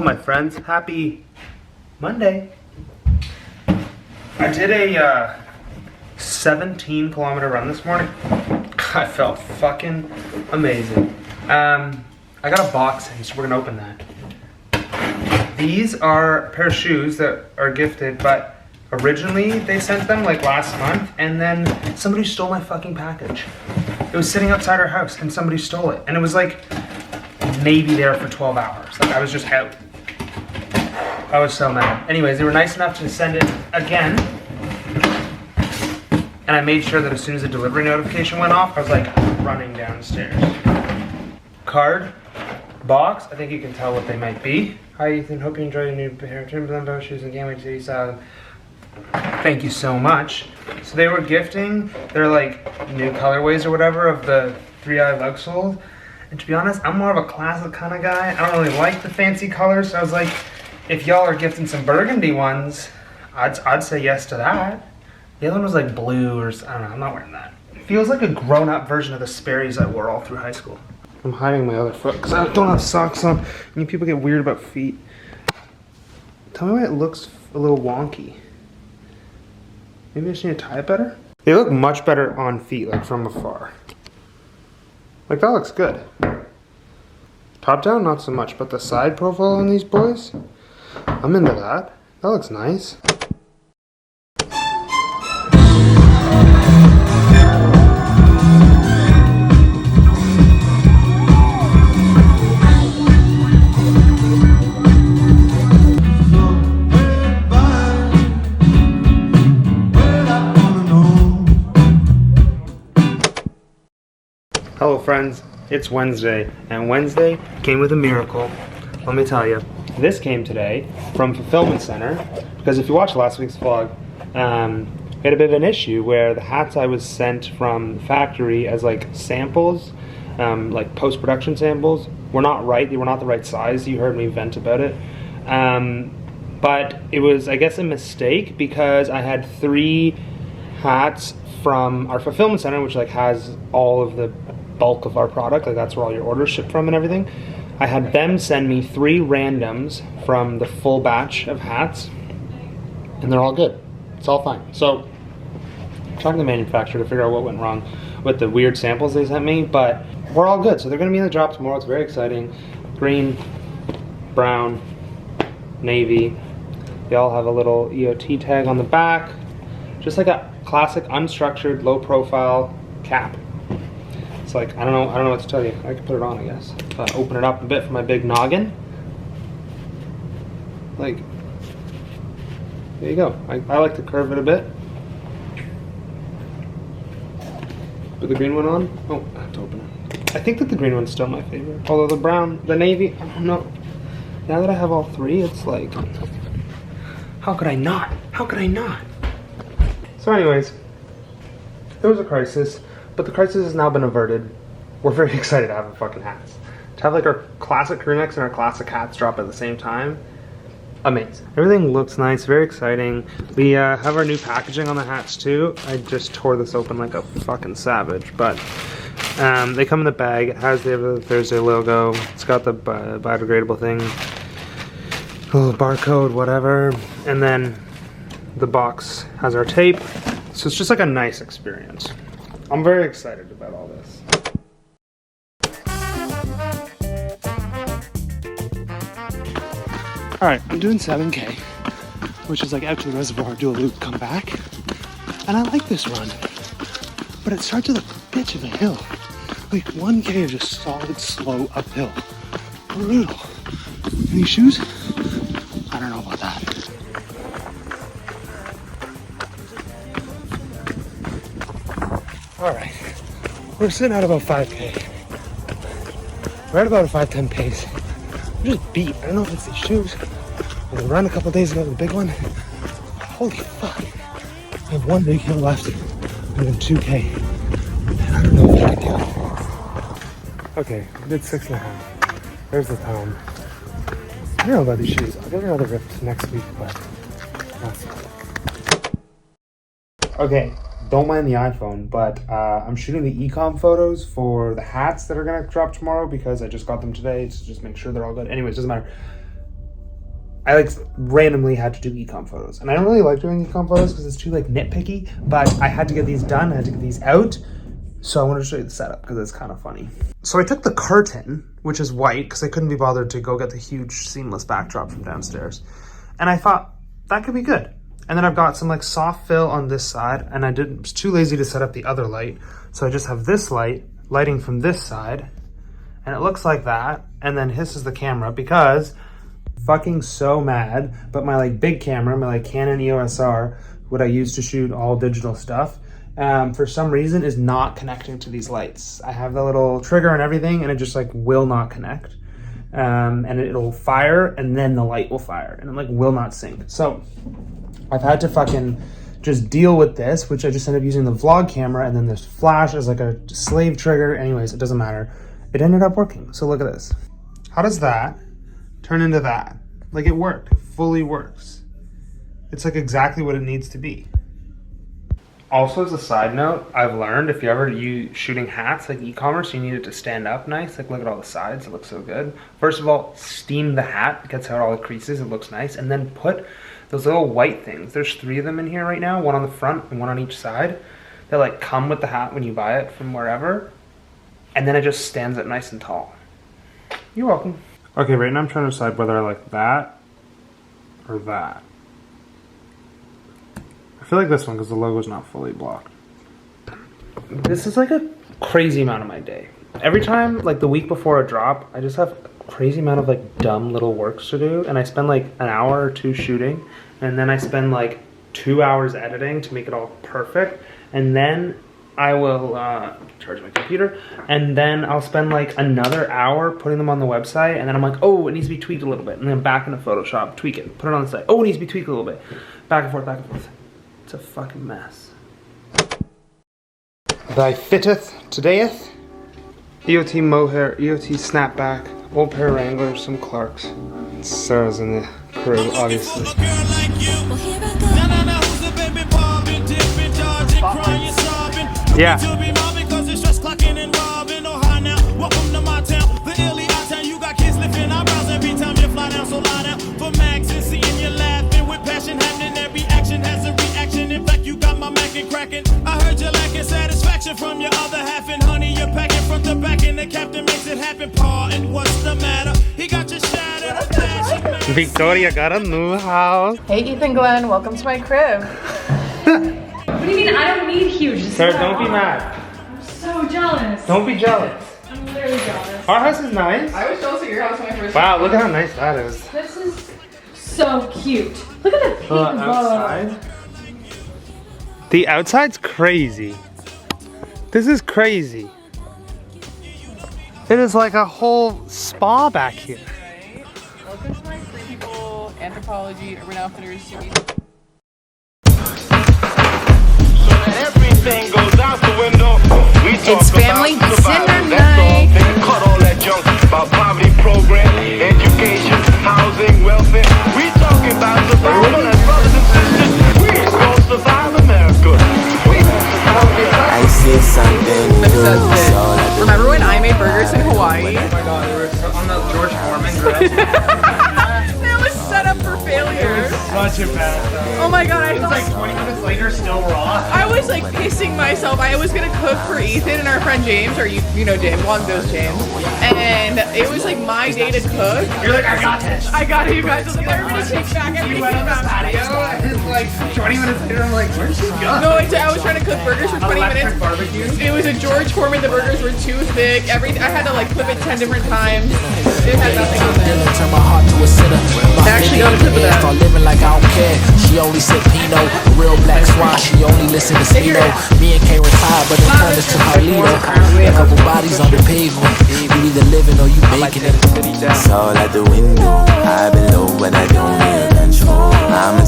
my friends. Happy Monday. I did a 17-kilometer run this morning. I felt fucking amazing. I got a box in, so we're gonna open that. These are a pair of shoes that are gifted, but originally they sent them like last month, and then somebody stole my fucking package. It was sitting outside our house and somebody stole it, and it was like maybe there for 12 hours. Like I was just out. I was so mad. Anyways, they were nice enough to send it again, and I made sure that as soon as the delivery notification went off, I was like running downstairs. Card, box, I think you can tell what they might be. Hi Ethan, hope you enjoy your new pair of Timberland shoes and can't wait to see you sell them. Thank you so much. So they were gifting their like new colorways or whatever of the 3i lug soles. And to be honest, I'm more of a classic kind of guy. I don't really like the fancy colors. So I was like, if y'all are gifting some burgundy ones, I'd say yes to that. The other one was like blue or, I don't know, I'm not wearing that. It feels like a grown-up version of the Sperry's I wore all through high school. I'm hiding my other foot because I don't have socks on. And people get weird about feet. Tell me why it looks a little wonky. Maybe I just need to tie it better? They look much better on feet, like from afar. Like that looks good. Top down, not so much, but the side profile on these boys, I'm into that. That looks nice. Hello friends, it's Wednesday, and Wednesday came with a miracle. Let me tell you, this came today from Fulfillment Center, because if you watched last week's vlog, we had a bit of an issue where the hats I was sent from the factory as like samples, like post-production samples, were not right. They were not the right size. You heard me vent about it. But it was, I guess, a mistake because I had 3 hats from our fulfillment center, which like has all of the bulk of our product, like that's where all your orders ship from and everything. I had them send me 3 randoms from the full batch of hats, and they're all good. It's all fine. So I'm talking to the manufacturer to figure out what went wrong with the weird samples they sent me, but we're all good. So they're gonna be in the drop tomorrow. It's very exciting. Green, brown, navy. They all have a little EOT tag on the back. Just like a classic unstructured, low profile cap. It's like, I don't know what to tell you. I could put it on, I guess. If I open it up a bit for my big noggin. Like, there you go. I like to curve it a bit. Put the green one on. Oh, I have to open it. I think that the green one's still my favorite. Although the brown, the navy, I don't know. Now that I have all 3, it's like, how could I not? How could I not? So anyways, there was a crisis, but the crisis has now been averted. We're very excited to have the fucking hats. To have like our classic crew necks and our classic hats drop at the same time, amazing. Everything looks nice, very exciting. We have our new packaging on the hats too. I just tore this open like a fucking savage, but they come in the bag. It has the Thursday logo. It's got the biodegradable thing, a little barcode, whatever, and then the box has our tape. So it's just like a nice experience. I'm very excited about all this. Alright, I'm doing 7K, which is like out to the reservoir, do a loop, come back. And I like this run, but it starts with a bitch of a hill. Like 1K is just solid, slow uphill. Brutal. And these shoes? I don't know about that. Alright, we're sitting at about 5K. We're at about a 5:10 pace. I'm just beat. I don't know if it's these shoes. I ran a couple days ago, the big one. Holy fuck. I have 1 big hill left and then 2K. And I don't know if I can do it. Okay, I did 6.5. There's the time. I don't know about these shoes. I'll get another ripped next week, but that's it. Okay. Don't mind the iPhone, but I'm shooting the e-com photos for the hats that are gonna drop tomorrow because I just got them today to just make sure they're all good. Anyways, doesn't matter. I like randomly had to do ecom photos, and I don't really like doing ecom photos because it's too like nitpicky, but I had to get these done. I had to get these out. So I wanted to show you the setup because it's kind of funny. So I took the curtain, which is white, because I couldn't be bothered to go get the huge seamless backdrop from downstairs. And I thought that could be good. And then I've got some like soft fill on this side, and I was too lazy to set up the other light. So I just have this lighting from this side, and it looks like that. And then this is the camera, because fucking so mad, but my like big camera, my like Canon EOS R, what I use to shoot all digital stuff, for some reason is not connecting to these lights. I have the little trigger and everything, and it just like will not connect. And it'll fire, and then the light will fire, and it like will not sync. So I've had to fucking just deal with this, which I just ended up using the vlog camera, and then this flash as like a slave trigger. Anyways, it doesn't matter. It ended up working. So look at this. How does that turn into that? Like, it worked. It fully works. It's like exactly what it needs to be. Also, as a side note, I've learned if you ever use shooting hats, like e-commerce, you need it to stand up nice. Like, look at all the sides, it looks so good. First of all, steam the hat, it gets out all the creases, it looks nice. And then put those little white things. There's 3 of them in here right now, one on the front and one on each side. They like come with the hat when you buy it from wherever. And then it just stands up nice and tall. You're welcome. Okay, right now I'm trying to decide whether I like that or that. I feel like this one because the logo's not fully blocked. This is like a crazy amount of my day. Every time, like the week before a drop, I just have a crazy amount of like dumb little works to do, and I spend like an hour or 2 shooting, and then I spend like 2 hours editing to make it all perfect, and then I will charge my computer, and then I'll spend like another hour putting them on the website, and then I'm like, oh, it needs to be tweaked a little bit, and then back into Photoshop, tweak it, put it on the site. Oh, it needs to be tweaked a little bit. Back and forth, back and forth. It's a fucking mess. Thy fitteth todayeth. EOT mohair, EOT snapback, old pair of Wranglers, some Clarks. Sarah's in the crew, obviously. Yeah. I heard you lacking satisfaction from your other half, and honey, you're packing from the back, and the captain makes it happen. Paul, and what's the matter? He got you shattered. Victoria got a new house. Hey Ethan Glenn, welcome to my crib. What do you mean? I don't need huge. Sarah, don't be mad. I'm so jealous. Don't be jealous. I'm literally jealous. Our house is nice. I was jealous of your house when I first Wow, look at how nice that is. This is so cute. Look at the pink bow. Outside. The outside's crazy. This is crazy. It is like a whole spa back here. Welcome to my Free People Anthropology Urban Outfitters series. Everything goes out the window. It's family dinner night. Cut all that junk about poverty program, education, housing, welfare. We talking about survival as brothers and sisters. We gonna survive America. I see something new. Remember when I made burgers in Hawaii? Oh my god, we were on the George Foreman grill. That was set up for failure. Such a bad Oh my god, I It was like 20 minutes later, still raw. I was like pissing myself. I was gonna cook for Ethan and our friend James, or you know James, long goes James. And it was like my day to cook. You're like, I got this. I got it, you guys. I was like, I'm gonna take back everything. You went on the patio, and like 20 minutes later, I'm like, where'd she go? No, I was trying to cook burgers for 20 minutes. Barbecue. It was a George Foreman. The burgers were too thick. I had to like flip it 10 different times. It had nothing on there. Turn my heart to a sinner. I actually got a clip of that. Start living like I don't care. She only said Pino, a real black swan. She only listened to Speedo. Me and Kay retired, but the turn is to Carlito. A couple bodies on the pavement. You either living or you making it. It's all out the window. I've been low, but I don't need control. I'm a